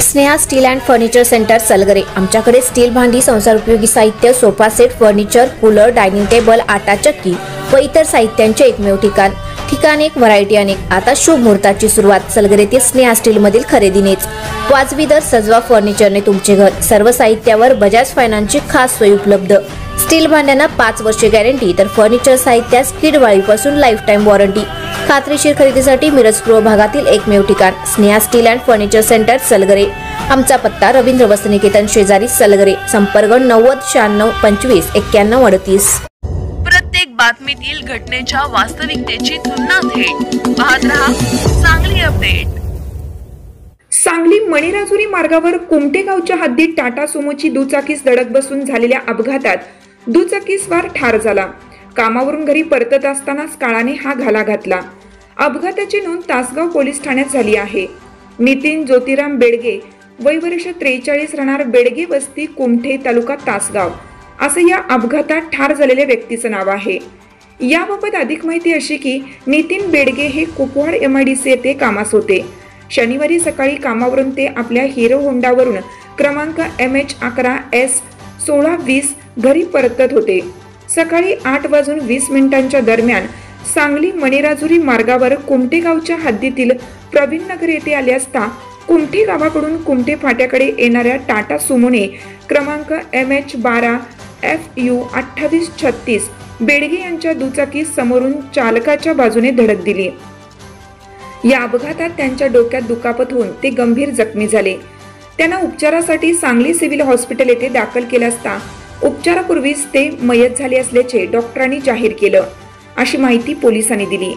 Sneha steel and furniture centre Salgare. आमच्याकडे steel भांडी, संसार उपयोगी साहित्य, sofa set, furniture, cooler, dining table, आटा चक्की व इतर साहित्यांचे एकमेव ठिकाण एक, व्हरायटी अनेक। आता शुभ मुहूर्ताची सुरुवात सलगरेतील स्नेहा स्टील मधील खरेदीनेच। वाजवी दर, सजवा फर्निचरने तुमचे घर। सर्व साहित्यावर बजाज फायनान्सची खास सोय उपलब्ध। स्टील भांड्यांना 5 वर्षे गॅरंटी, तर फर्निचर साहित्यास किडवाळीपासून लाईफ टाइम वॉरंटी। खात्रीशीर खरेदीसाठी मिरज पूर्व भागातील एकमेव ठिकाण Sneha steel and furniture centre Salgare. आमचा पत्ता रवींद्र वस्त्रनिकेतन शेजारी सलगरे। संपर्क 90 96 25 91 38। प्रत्येक बातमीतील घटनेच्या वास्तविकतेची तुलना थेट पाहत रहा सांगली अपडेट। सांगली मणिराजुरी मार्गावर कुमटे गावच्या हद्दीत टाटा सुमोची दुचाकीस धडक बसून झालेल्या अपघातात दुचाकीस्वार ठार झाला। कामावरून घरी परतत असतानाच काळाने हा घाला घातला। अपघाताची नोंद तासगाव पोलीस ठाण्यात झाली आहे। नितीन ज्योतिराम बेडगे, वय वर्ष 43, राहणार बेडगे वस्ती, कुमठे, तालुका तासगाव असं या अपघातात ठार झालेल्या व्यक्तीचं नाव आहे। याबाबत अधिक माहिती अशी की नितीन बेडगे हे कुपवाड MIDC येथे कामास होते। शनिवारी सकाळी कामावरून ते आपल्या हिरो होंडावरून क्रमांक MH11S 1620 घरी परतत होते। सकाळी 8:20 दरम्यान सांगली मणिराजुरी मार्गावर कुमटे गावच्या हद्दीतील प्रवीण नगर येथे आले असता कुमटे गावाकडून कुमटे फाट्याकडे येणाऱ्या टाटा सुमोने क्रमांक MH12FU 2836 बेडगे यांच्या दुचाकी समोरून चालकाच्या बाजूने धडक दिली। या अपघातात त्यांच्या डोक्यात दुखापत होऊन ते गंभीर जखमी झाले। त्यांना उपचारासाठी सांगली सिव्हिल हॉस्पिटल येथे दाखल केले असता उपचारापूर्वीच ते मयत झाले असल्याचे डॉक्टरांनी जाहीर केलं, अशी माहिती पोलिसांनी दिली।